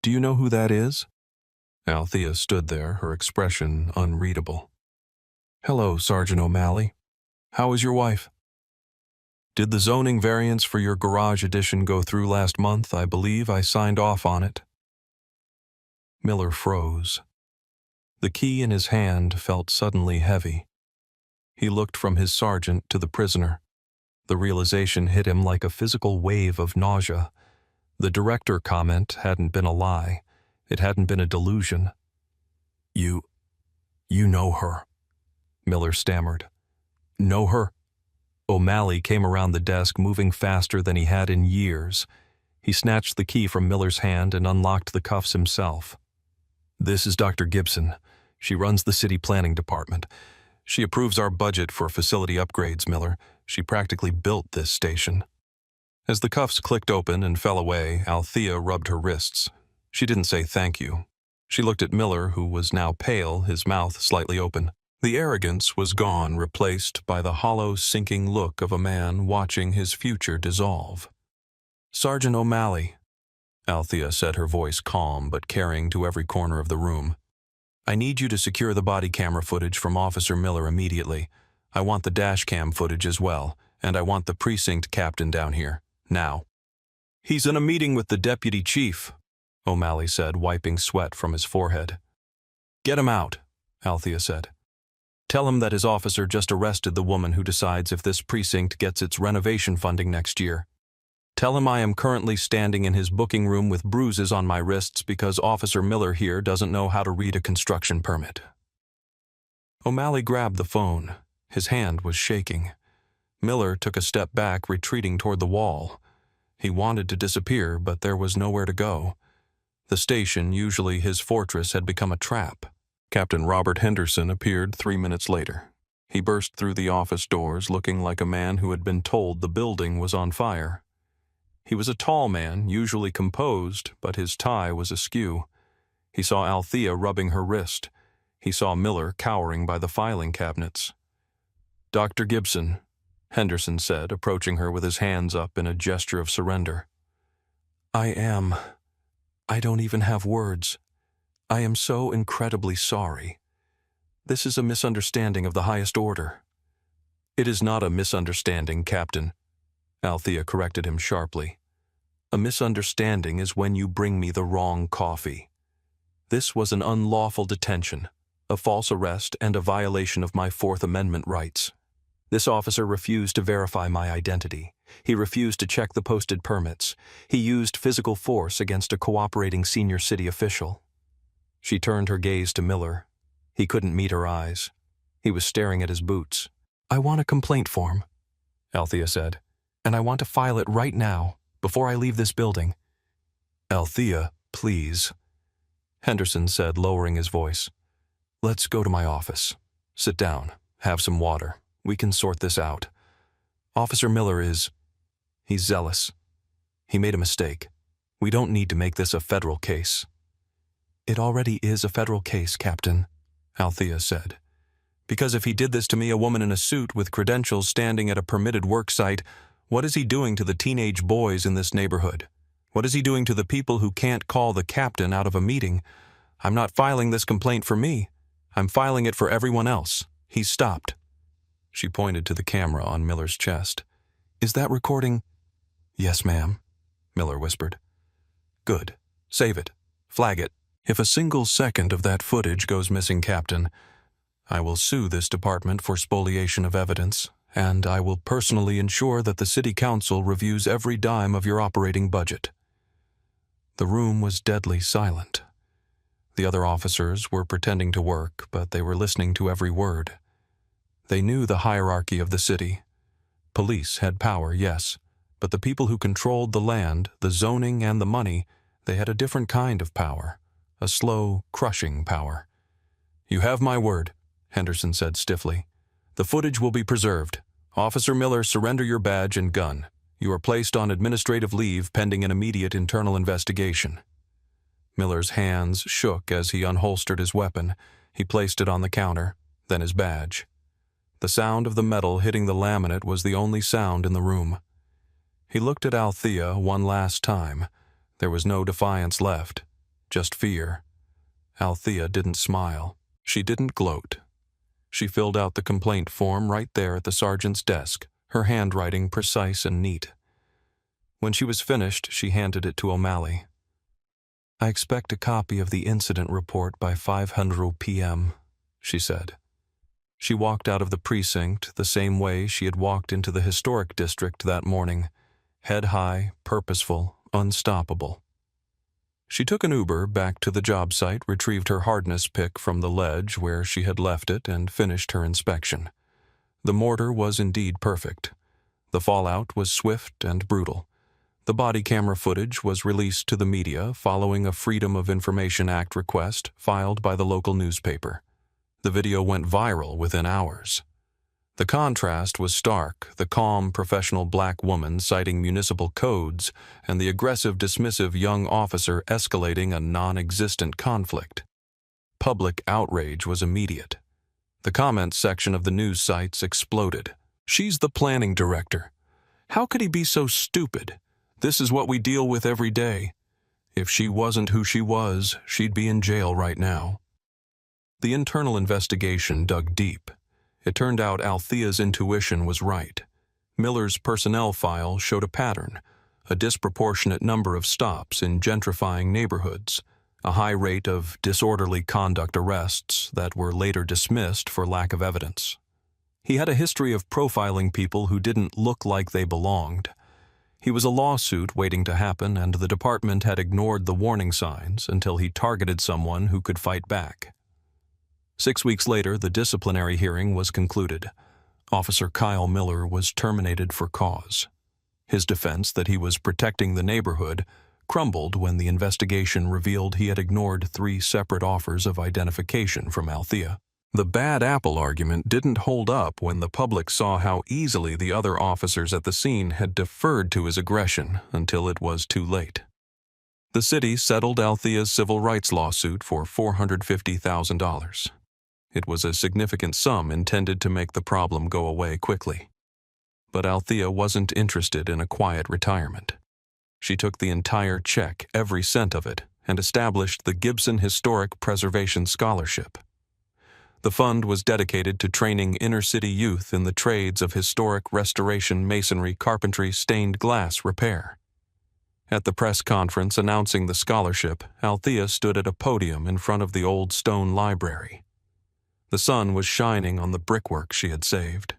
"Do you know who that is?" Althea stood there, her expression unreadable. "Hello, Sergeant O'Malley. How is your wife?" "Did the zoning variance for your garage addition go through last month? I believe I signed off on it." Miller froze. The key in his hand felt suddenly heavy. He looked from his sergeant to the prisoner. The realization hit him like a physical wave of nausea. The director comment hadn't been a lie. It hadn't been a delusion. You know her," Miller stammered. "Know her?" O'Malley came around the desk, moving faster than he had in years. He snatched the key from Miller's hand and unlocked the cuffs himself. "This is Dr. Gibson. She runs the city planning department. She approves our budget for facility upgrades, Miller. She practically built this station." As the cuffs clicked open and fell away, Althea rubbed her wrists. She didn't say thank you. She looked at Miller, who was now pale, his mouth slightly open. The arrogance was gone, replaced by the hollow, sinking look of a man watching his future dissolve. "Sergeant O'Malley," Althea said, her voice calm but carrying to every corner of the room. "I need you to secure the body camera footage from Officer Miller immediately. I want the dash cam footage as well, and I want the precinct captain down here, now." "He's in a meeting with the deputy chief," O'Malley said, wiping sweat from his forehead. "Get him out," Althea said. "Tell him that his officer just arrested the woman who decides if this precinct gets its renovation funding next year. Tell him I am currently standing in his booking room with bruises on my wrists because Officer Miller here doesn't know how to read a construction permit." O'Malley grabbed the phone. His hand was shaking. Miller took a step back, retreating toward the wall. He wanted to disappear, but there was nowhere to go. The station, usually his fortress, had become a trap. Captain Robert Henderson appeared 3 minutes later. He burst through the office doors looking like a man who had been told the building was on fire. He was a tall man, usually composed, but his tie was askew. He saw Althea rubbing her wrist. He saw Miller cowering by the filing cabinets. "Dr. Gibson," Henderson said, approaching her with his hands up in a gesture of surrender. I don't even have words. I am so incredibly sorry. This is a misunderstanding of the highest order." "It is not a misunderstanding, Captain," Althea corrected him sharply. "A misunderstanding is when you bring me the wrong coffee. This was an unlawful detention, a false arrest, and a violation of my Fourth Amendment rights. This officer refused to verify my identity. He refused to check the posted permits. He used physical force against a cooperating senior city official." She turned her gaze to Miller. He couldn't meet her eyes. He was staring at his boots. "I want a complaint form," Althea said, "and I want to file it right now, before I leave this building." "Althea, please," Henderson said, lowering his voice. "Let's go to my office. Sit down, have some water. We can sort this out. Officer Miller he's zealous. He made a mistake. We don't need to make this a federal case." "It already is a federal case, Captain," Althea said. "Because if he did this to me, a woman in a suit with credentials standing at a permitted work site, what is he doing to the teenage boys in this neighborhood? What is he doing to the people who can't call the captain out of a meeting? I'm not filing this complaint for me. I'm filing it for everyone else. He stopped. She pointed to the camera on Miller's chest. "Is that recording?" "Yes, ma'am," Miller whispered. "Good. Save it. Flag it. If a single second of that footage goes missing, Captain, I will sue this department for spoliation of evidence, and I will personally ensure that the City Council reviews every dime of your operating budget." The room was deadly silent. The other officers were pretending to work, but they were listening to every word. They knew the hierarchy of the city. Police had power, yes, but the people who controlled the land, the zoning, and the money, they had a different kind of power, a slow, crushing power. "You have my word," Henderson said stiffly. "The footage will be preserved. Officer Miller, surrender your badge and gun. You are placed on administrative leave pending an immediate internal investigation." Miller's hands shook as he unholstered his weapon. He placed it on the counter, then his badge. The sound of the metal hitting the laminate was the only sound in the room. He looked at Althea one last time. There was no defiance left, just fear. Althea didn't smile. She didn't gloat. She filled out the complaint form right there at the sergeant's desk, her handwriting precise and neat. When she was finished, she handed it to O'Malley. "I expect a copy of the incident report by 5:00 p.m., she said. She walked out of the precinct the same way she had walked into the historic district that morning, head high, purposeful, unstoppable. She took an Uber back to the job site, retrieved her hardness pick from the ledge where she had left it, and finished her inspection. The mortar was indeed perfect. The fallout was swift and brutal. The body camera footage was released to the media following a Freedom of Information Act request filed by the local newspaper. The video went viral within hours. The contrast was stark, the calm, professional black woman citing municipal codes and the aggressive, dismissive young officer escalating a non-existent conflict. Public outrage was immediate. The comments section of the news sites exploded. "She's the planning director. How could he be so stupid? This is what we deal with every day. If she wasn't who she was, she'd be in jail right now." The internal investigation dug deep. It turned out Althea's intuition was right. Miller's personnel file showed a pattern, a disproportionate number of stops in gentrifying neighborhoods, a high rate of disorderly conduct arrests that were later dismissed for lack of evidence. He had a history of profiling people who didn't look like they belonged. He was a lawsuit waiting to happen, and the department had ignored the warning signs until he targeted someone who could fight back. 6 weeks later, the disciplinary hearing was concluded. Officer Kyle Miller was terminated for cause. His defense that he was protecting the neighborhood crumbled when the investigation revealed he had ignored 3 separate offers of identification from Althea. The bad apple argument didn't hold up when the public saw how easily the other officers at the scene had deferred to his aggression until it was too late. The city settled Althea's civil rights lawsuit for $450,000. It was a significant sum intended to make the problem go away quickly. But Althea wasn't interested in a quiet retirement. She took the entire check, every cent of it, and established the Gibson Historic Preservation Scholarship. The fund was dedicated to training inner-city youth in the trades of historic restoration, masonry, carpentry, stained glass repair. At the press conference announcing the scholarship, Althea stood at a podium in front of the old stone library. The sun was shining on the brickwork she had saved.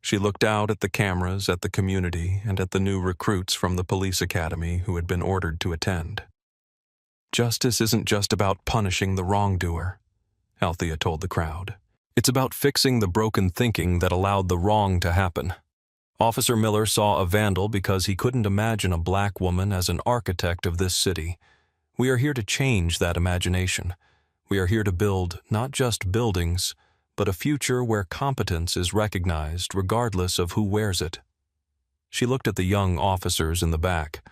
She looked out at the cameras, at the community, and at the new recruits from the police academy who had been ordered to attend. "Justice isn't just about punishing the wrongdoer," Althea told the crowd. "It's about fixing the broken thinking that allowed the wrong to happen. Officer Miller saw a vandal because he couldn't imagine a black woman as an architect of this city. We are here to change that imagination. We are here to build not just buildings, but a future where competence is recognized regardless of who wears it." She looked at the young officers in the back.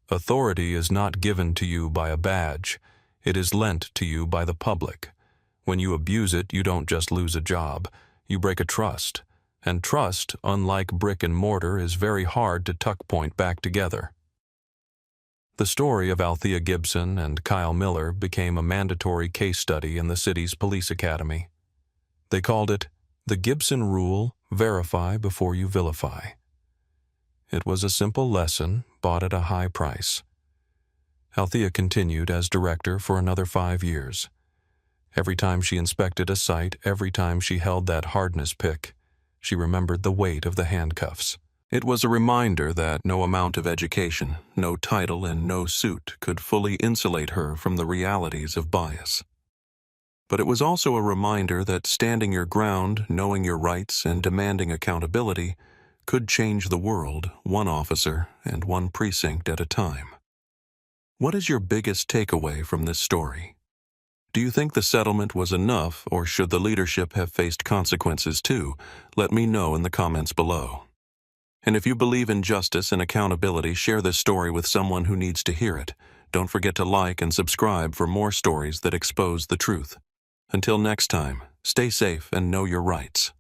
"Authority is not given to you by a badge. It is lent to you by the public. When you abuse it, you don't just lose a job. You break a trust. And trust, unlike brick and mortar, is very hard to tuck point back together." The story of Althea Gibson and Kyle Miller became a mandatory case study in the city's police academy. They called it The Gibson rule: verify before you vilify. It was a simple lesson, bought at a high price. Althea continued as director for another 5 years. Every time she inspected a site, every time she held that hardness pick, she remembered the weight of the handcuffs. It was a reminder that no amount of education, no title, and no suit could fully insulate her from the realities of bias. But it was also a reminder that standing your ground, knowing your rights, and demanding accountability could change the world, one officer and one precinct at a time. What is your biggest takeaway from this story? Do you think the settlement was enough, or should the leadership have faced consequences too? Let me know in the comments below. And if you believe in justice and accountability, share this story with someone who needs to hear it. Don't forget to like and subscribe for more stories that expose the truth. Until next time, stay safe and know your rights.